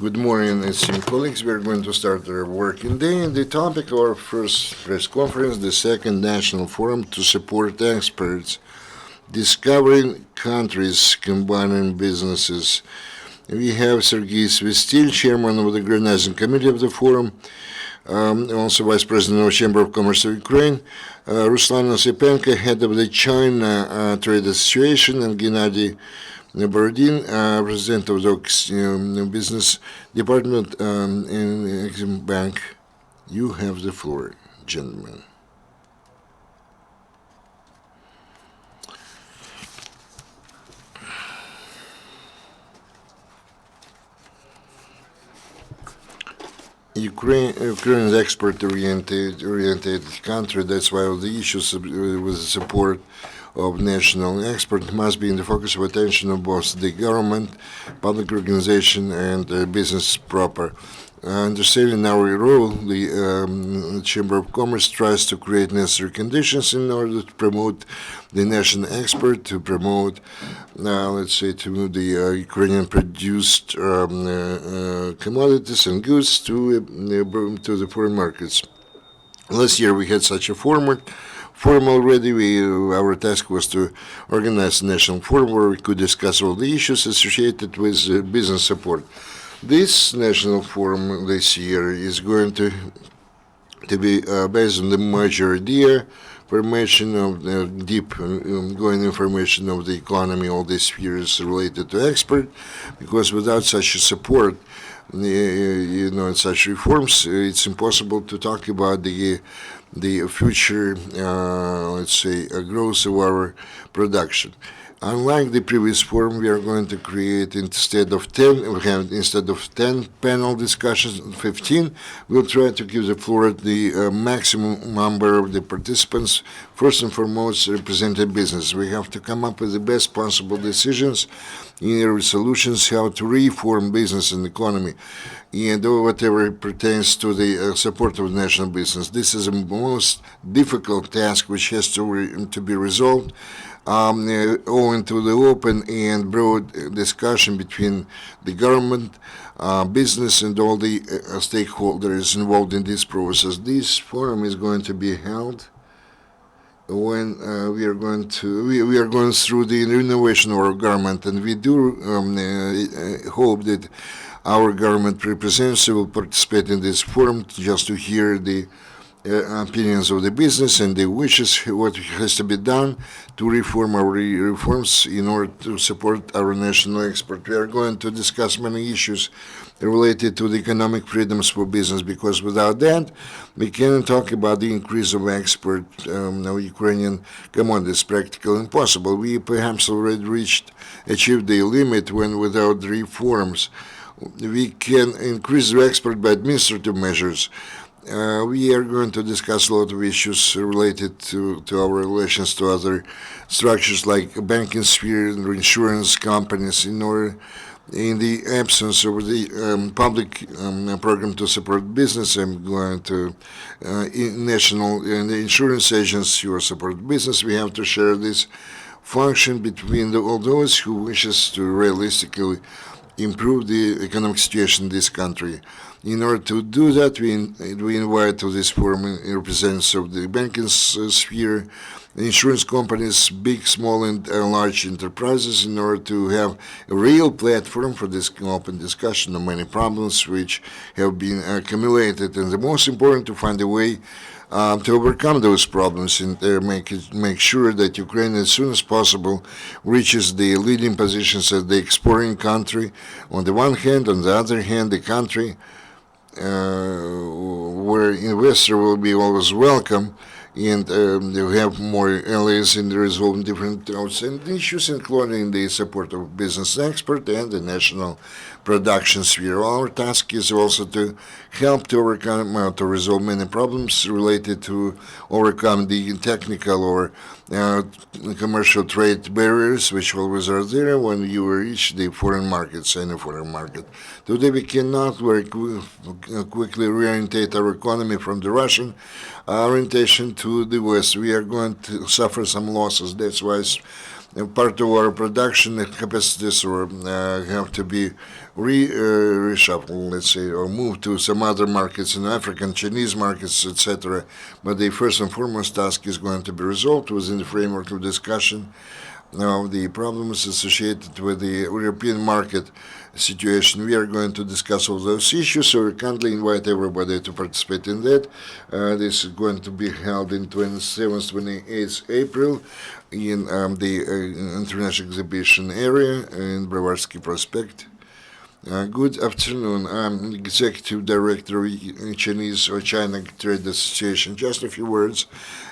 Good morning, esteemed colleagues. We are going to start our working day. And the topic of our first press conference, the second National Forum to Support Experts, Discovering Countries, Combining Businesses. We have Serhiy Svystil, Chairman of the Organizing Committee of the Forum, also Vice President of the Chamber of Commerce of Ukraine, Ruslan Osypenko, Head of the China Trade Association, and Gennadiy President of the Business Department in Exim Bank. You have the floor, gentlemen. Ukraine is an export-oriented country. That's why all the issues with the support of national experts must be in the focus of attention of both the government, public organization, and business proper. Understanding our role, the Chamber of Commerce tries to create necessary conditions in order to promote the national expert, to promote, let's say, to the Ukrainian-produced commodities and goods to the foreign markets. Last year we had such a forum already. Our task was to organize a national forum where we could discuss all the issues associated with business support. This national forum this year is going to be based on the major idea, formation of deep going information of the economy, all these spheres related to export, because without such a support, in such reforms, it's impossible to talk about the future, let's say, growth of our production. Unlike the previous forum, we are going to create instead of 10 panel discussions, 15. We'll try to give the floor to the maximum number of the participants. First and foremost, representing business. We have to come up with the best possible decisions in solutions how to reform business and economy, and whatever pertains to the support of national business. This is the most difficult task which has to be resolved owing to the open and broad discussion between the government, business, and all the stakeholders involved in this process. This forum is going to be held when we are going through the renovation of our government, and we do hope that our government representatives will participate in this forum just to hear the opinions of the business and the wishes, what has to be done to reform our reforms in order to support our national export. We are going to discuss many issues related to the economic freedoms for business, because without that, we cannot talk about the increase of export of Ukrainian commodities. Practically impossible. We perhaps already achieved the limit when without reforms, we can increase the export by administrative measures. We are going to discuss a lot of issues related to our relations to other structures like banking sphere and insurance companies. In the absence of the public program to support business, I'm going to national and the insurance agents who support business. We have to share this function between all those who wishes to realistically improve the economic situation in this country. In order to do that, we invite to this forum representatives of the banking sphere, insurance companies, big, small, and large enterprises, in order to have a real platform for this open discussion of many problems which have been accumulated. And the most important, to find a way to overcome those problems and make sure that Ukraine, as soon as possible, reaches the leading positions as the exporting country on the one hand, on the other hand, the country where investor will be always welcome, and they have more allies in resolving different outstanding issues, including the support of business export and the national production sphere. Our task is also to help to overcome, to resolve many problems related to overcome the technical or commercial trade barriers which always are there when you reach the foreign markets, any foreign market. Today we cannot very quickly reorientate our economy from the Russian orientation to the West. We are going to suffer some losses. That's why part of our production capacities or have to be reshuffled, let's say, or moved to some other markets in African, Chinese markets, etc. But the first and foremost task is going to be resolved within the framework of discussion. Now, the problems associated with the European market situation, we are going to discuss all those issues, so we kindly invite everybody to participate in that. This is going to be held in 27th, 28th April in the International Exhibition area in Bravarsky Prospect. Good afternoon. I'm Executive Director of Chinese or China Trade Association. Just a few words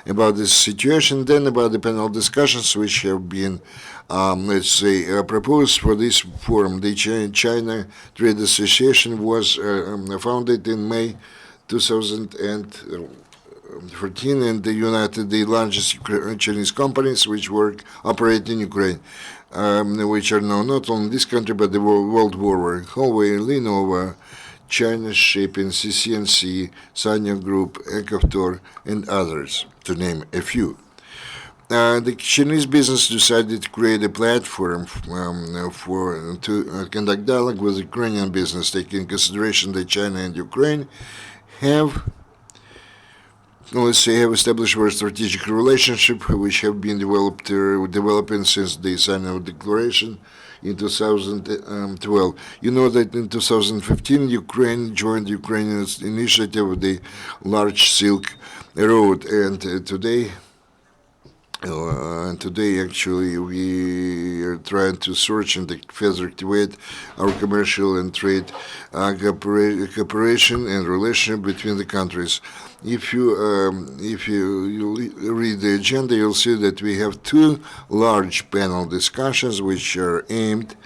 about this situation, then about the panel discussions which have been, let's say, proposed for this forum. The China Trade Association was founded in May 2014 and they united the largest Chinese companies which operate in Ukraine. Which are now not only this country but the world over. Huawei, Lenovo, China Shipping, CCNC, Sanya Group, Ecoftor, and others, to name a few. The Chinese business decided to create a platform to conduct dialogue with Ukrainian business, taking into consideration that China and Ukraine have established a strategic relationship which have been developing since the signing of the declaration in 2012. You know that in 2015 Ukraine joined the Ukrainian initiative of the Large Silk Road, and today actually we are trying to search and further activate our commercial and trade cooperation and relationship between the countries. If you read the agenda, you'll see that we have two large panel discussions which are aimed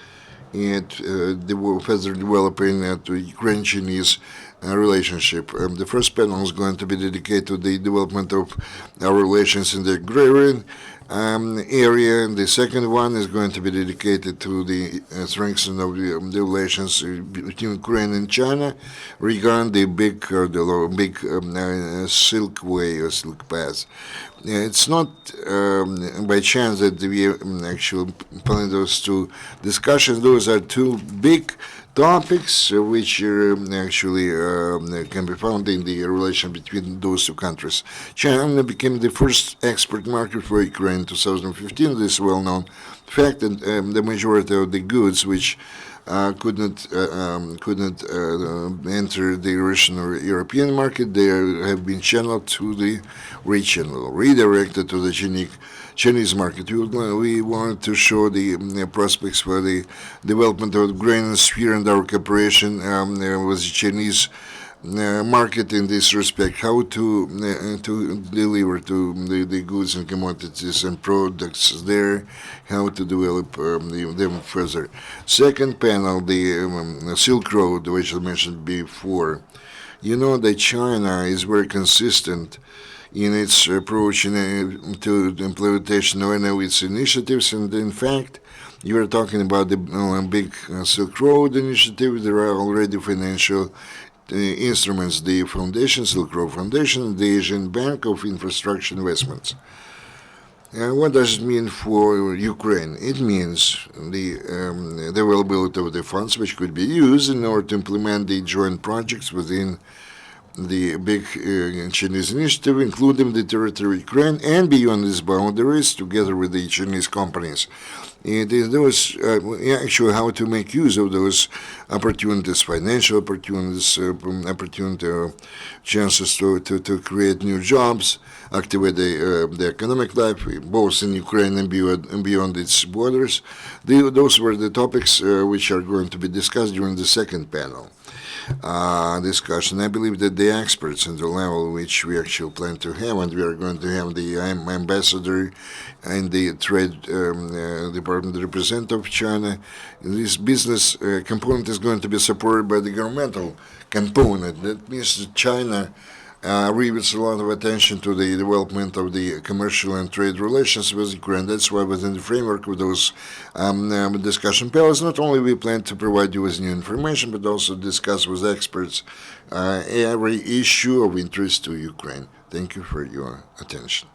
at further developing the Ukraine-Chinese relationship. The first panel is going to be dedicated to the development of our relations in the agrarian area, and the second one is going to be dedicated to the strengthening of the relations between Ukraine and China regarding the big Silk Way or Silk Path. It's not by chance that we actually planning those two discussions. Those are two big topics which actually can be found in the relation between those two countries. China became the first export market for Ukraine in 2015. This is a well-known fact, and the majority of the goods which couldn't enter the original European market, they have been channeled to the redirected to the Chinese market. We wanted to show the prospects for the development of the grain sphere and our cooperation with the Chinese market in this respect, how to deliver to the goods and commodities and products there, how to develop them further. Second panel, the Silk Road, which I mentioned before. You know that China is very consistent in its approach to the implementation of its initiatives, and in fact, you are talking about the big Silk Road initiative. There are already financial instruments, the Foundation, Silk Road Foundation, and the Asian Bank of Infrastructure Investments. What does it mean for Ukraine? It means the availability of the funds which could be used in order to implement the joint projects within the big Chinese initiative, including the territory of Ukraine and beyond its boundaries, together with the Chinese companies. Those actually how to make use of those opportunities, financial opportunities, chances to create new jobs, activate the economic life, both in Ukraine and beyond its borders. Those were the topics which are going to be discussed during the second panel discussion. I believe that the experts in the level which we actually plan to have, and we are going to have the ambassador and the trade department representative of China, this business component is going to be supported by the governmental component. That means that China gives a lot of attention to the development of the commercial and trade relations with Ukraine. That's why within the framework of those discussion panels, not only we plan to provide you with new information, but also discuss with experts every issue of interest to Ukraine. Thank you for your attention.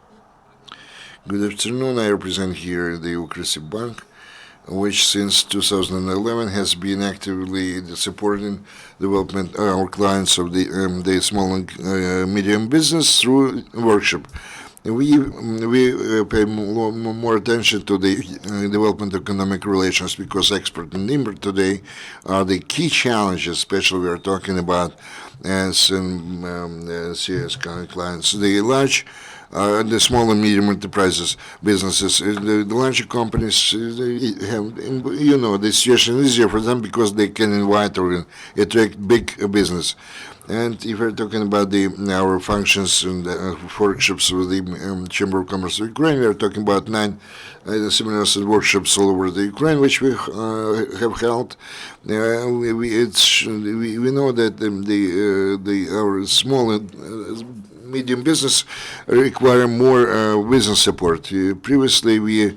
Good afternoon. I represent here the UCMC Bank, which since 2011 has been actively supporting development our clients of the small and medium business through workshop. We pay more attention to the development of economic relations because export and import today are the key challenges, especially we are talking about as serious clients. The large the small and medium enterprises, businesses, the larger companies have, the situation is easier for them because they can invite or attract big business. And if we're talking about our functions and workshops with the Chamber of Commerce of Ukraine, we are talking about 9 seminars and workshops all over the Ukraine, which we have held. We know that our small and medium business require more business support. Previously, we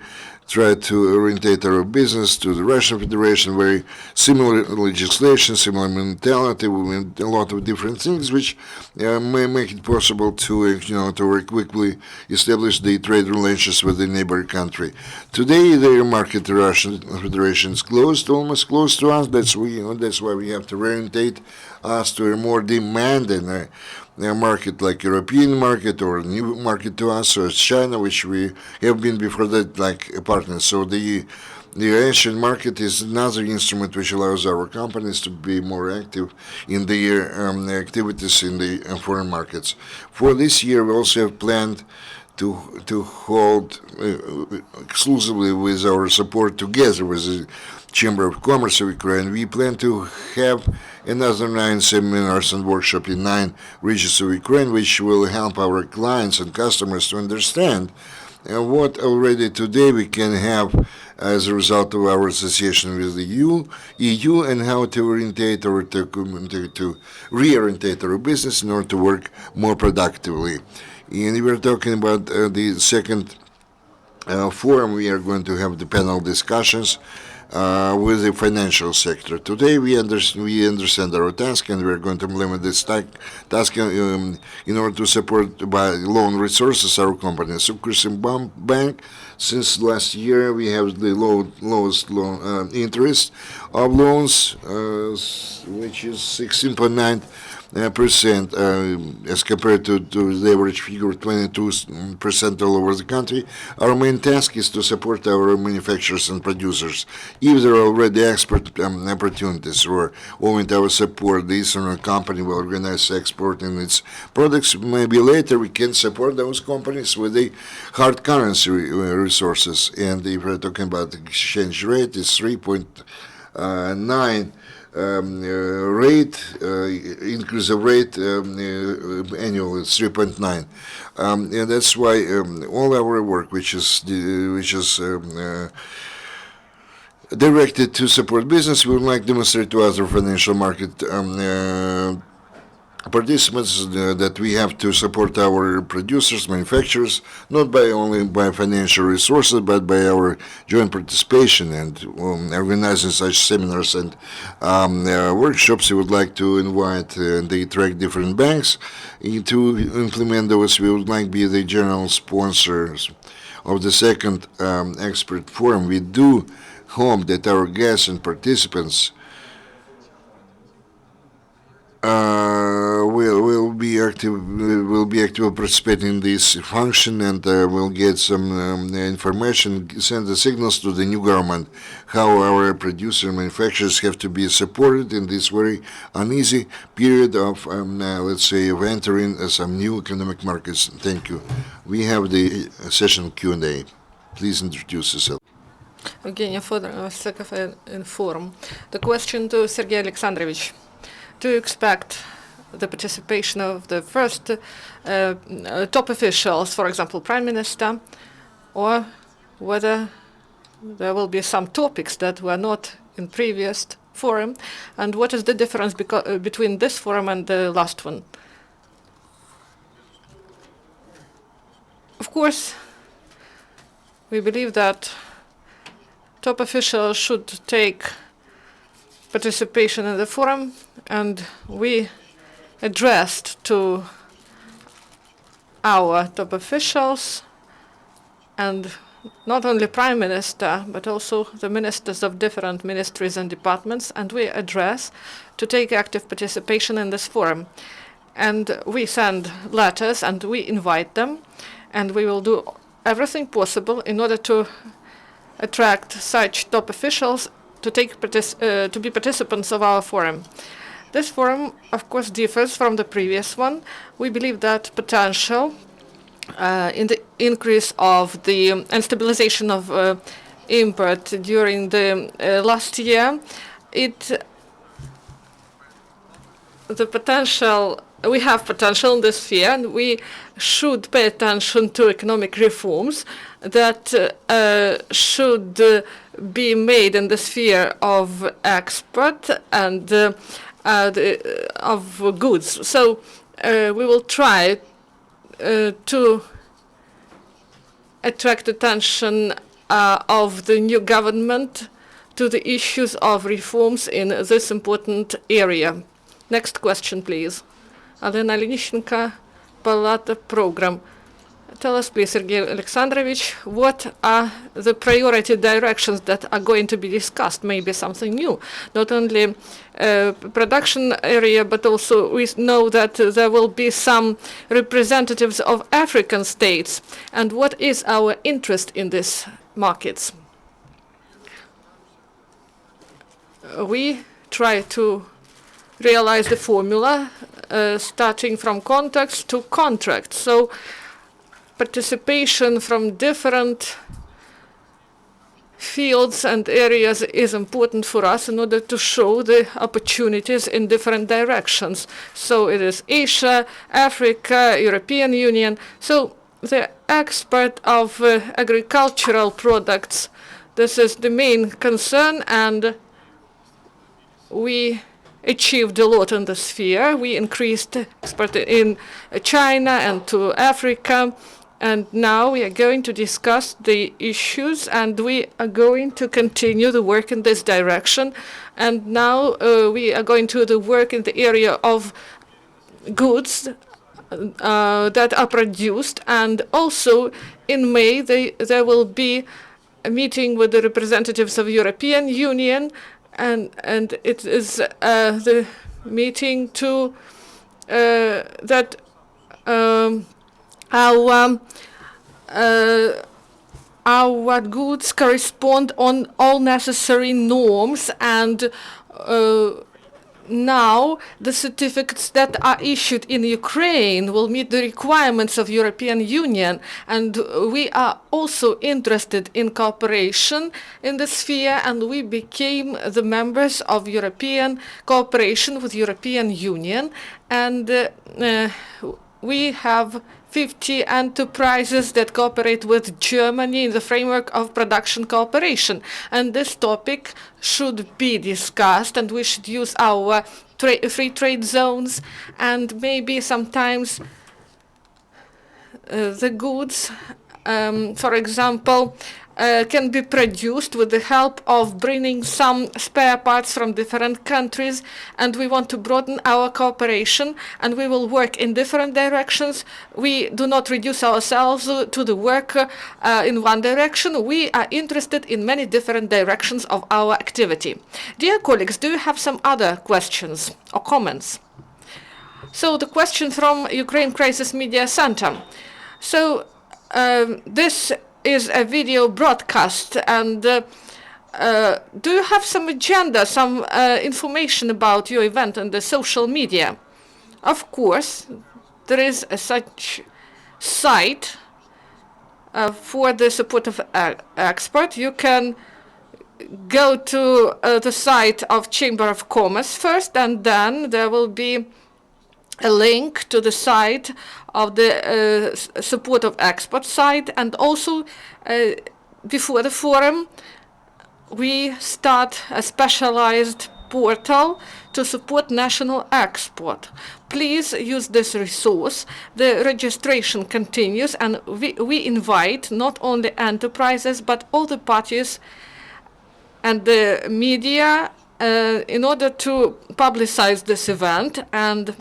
tried to orientate our business to the Russian Federation, very similar legislation, similar mentality, with a lot of different things, which may make it possible to, to very quickly establish the trade relations with the neighboring country. Today, the market, the Russian Federation is closed, almost close to us. That's why we have to orientate us to a more demanding market like European market or a new market to us, or China, which we have been before that like a partner. So the Asian market is another instrument which allows our companies to be more active in their activities in the foreign markets. For this year, we also have planned to hold exclusively with our support together with the Chamber of Commerce of Ukraine. We plan to have another 9 seminars and workshops in 9 regions of Ukraine, which will help our clients and customers to understand what already today we can have as a result of our association with the EU, and how to orientate or to reorientate our business in order to work more productively. And we're talking about the second forum. We are going to have the panel discussions with the financial sector. Today we understand our task, and we are going to implement this task in order to support by loan resources our companies. UCMC Bank, since last year, we have the lowest loan interest of loans, which is 16.9%, as compared to the average figure of 22% all over the country. Our main task is to support our manufacturers and producers. If there are already export opportunities or owing to our support, the Eastern company will organize exporting its products. Maybe later we can support those companies with the hard currency resources. And if we're talking about the exchange rate, it's 3.9 rate, increase of rate annual is 3.9, and that's why all our work, which is directed to support business, we would like to demonstrate to other financial market participants that we have to support our producers, manufacturers, not only by financial resources, but by our joint participation and organizing such seminars and workshops. We would like to invite and attract different banks to implement those. We would like to be the general sponsors of the second expert forum. We do hope that our guests and participants will be active participating in this function, and will get some information, send the signals to the new government how our producers and manufacturers have to be supported in this very uneasy period of let's say of entering some new economic markets. Thank you. We have the session Q&A. Please introduce yourself. Evgenia Fedorova, Secretary in Forum. The question to Serhiy Alexandrovich. Do you expect the participation of the first top officials, for example, Prime Minister, or whether there will be some topics that were not in previous forum, and what is the difference between this forum and the last one? Of course, we believe that top officials should take participation in the forum, and we addressed to our top officials and not only Prime Minister, but also the ministers of different ministries and departments, and we address to take active participation in this forum. And we send letters and we invite them, and we will do everything possible in order to attract such top officials to to be participants of our forum. This forum, of course, differs from the previous one. We believe that potential in the increase of the and stabilization of import during the last year, we have potential in this sphere, and we should pay attention to economic reforms that should be made in the sphere of export and of goods. So we will try to attract attention of the new government to the issues of reforms in this important area. Next question, please. Alena Lenishchenko, Palata Program. Tell us, please, Serhiy Alexandrovich, what are the priority directions that are going to be discussed? Maybe something new, not only production area, but also we know that there will be some representatives of African states. And what is our interest in these markets? We try to realize the formula starting from contacts to contracts. So participation from different fields and areas is important for us in order to show the opportunities in different directions. So it is Asia, Africa, European Union. So the export of agricultural products, this is the main concern, and we achieved a lot in the sphere. We increased export in China and to Africa. And now we are going to discuss the issues, and we are going to continue the work in this direction. And now we are going to the work in the area of goods that are produced. And also in May, there will be a meeting with the representatives of European Union, and it is the meeting to that our goods correspond on all necessary norms, and now the certificates that are issued in Ukraine will meet the requirements of European Union, and we are also interested in cooperation in the sphere, and we became the members of European cooperation with European Union, and we have 50 enterprises that cooperate with Germany in the framework of production cooperation. And this topic should be discussed, and we should use our free trade zones, and maybe sometimes the goods, for example, can be produced with the help of bringing some spare parts from different countries, and we want to broaden our cooperation, and we will work in different directions. We do not reduce ourselves to the work in one direction. We are interested in many different directions of our activity. Dear colleagues, do you have some other questions or comments? So the question from Ukraine Crisis Media Center. So this is a video broadcast, and do you have some agenda, some information about your event on the social media? Of course, there is such site for the support of export. You can go to the site of Chamber of Commerce first, and then there will be a link to the site of the support of export site. And also before the forum, we start a specialized portal to support national export. Please use this resource. The registration continues, and we invite not only enterprises but all the parties and the media in order to publicize this event. And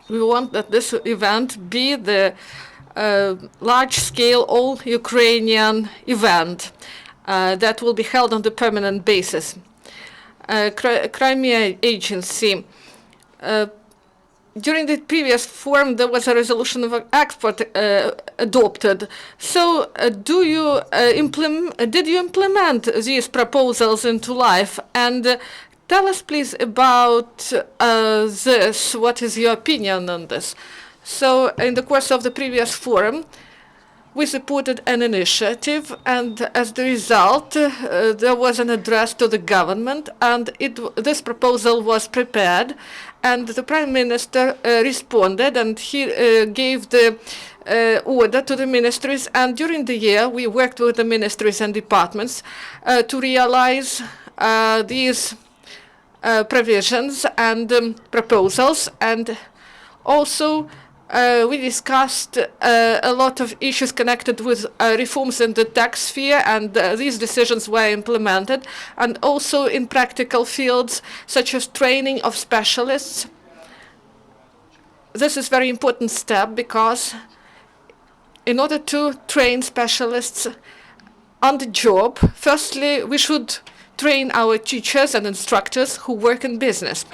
we want that this event be the large-scale all-Ukrainian event that will be held on the permanent basis. Crimea Agency. During the previous forum, there was a resolution of export adopted. So, did you implement these proposals into life? And tell us, please, about this. What is your opinion on this? So, in the course of the previous forum, we supported an initiative, and as the result, there was an address to the government, and this proposal was prepared, and the Prime Minister responded, and he gave the order to the ministries, and during the year, we worked with the ministries and departments to realize these provisions and proposals, and also we discussed a lot of issues connected with reforms in the tax sphere, and these decisions were implemented, and also in practical fields such as training of specialists. This is a very important step because in order to train specialists on the job, firstly, we should train our teachers and instructors who work in business.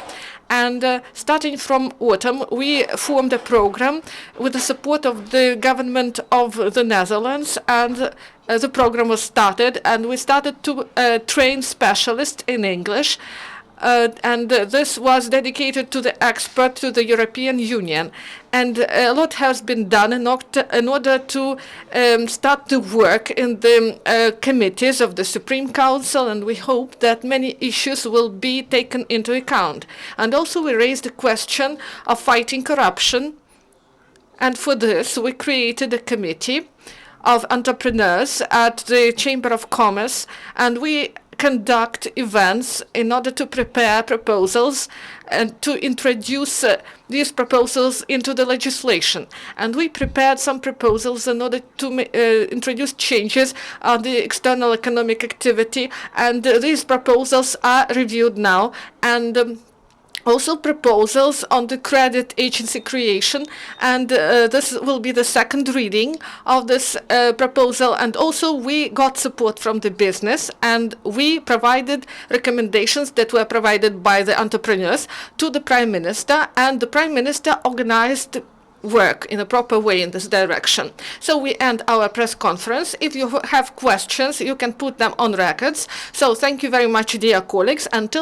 And starting from autumn, we formed a program with the support of the government of the Netherlands, and the program was started, and we started to train specialists in English, and this was dedicated to the export to the European Union. And a lot has been done in order to start to work in the committees of the Supreme Council, and we hope that many issues will be taken into account. And also we raised the question of fighting corruption, and for this we created a committee of entrepreneurs at the Chamber of Commerce, and we conduct events in order to prepare proposals and to introduce these proposals into the legislation. And we prepared some proposals in order to introduce changes on the external economic activity, and these proposals are reviewed now, and also proposals on the credit agency creation, and this will be the second reading of this proposal. And also we got support from the business, and we provided recommendations that were provided by the entrepreneurs to the Prime Minister, and the Prime Minister organized work in a proper way in this direction. So we end our press conference. If you have questions, you can put them on records. So thank you very much, dear colleagues. Until